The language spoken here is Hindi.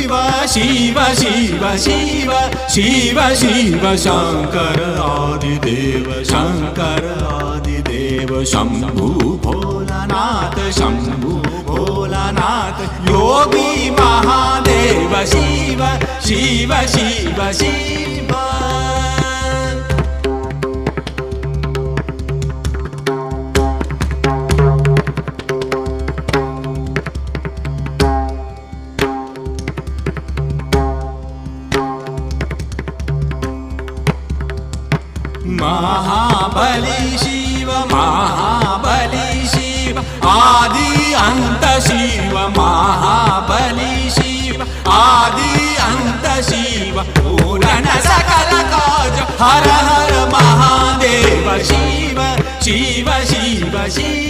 शिव शिव शिव शिव शिव शंकर आदिदेव शंकर आदिदेव शंभु भोलानाथ शंभु भोलानाथ योगी महादेव शिव शिव शिव शिव महाबली शिव महाबली शिव आदि अंत शिव महाबली शिव आदि अंत शिव पूर्ण सकल काज हर हर महादेव शिव शिव शिव शिव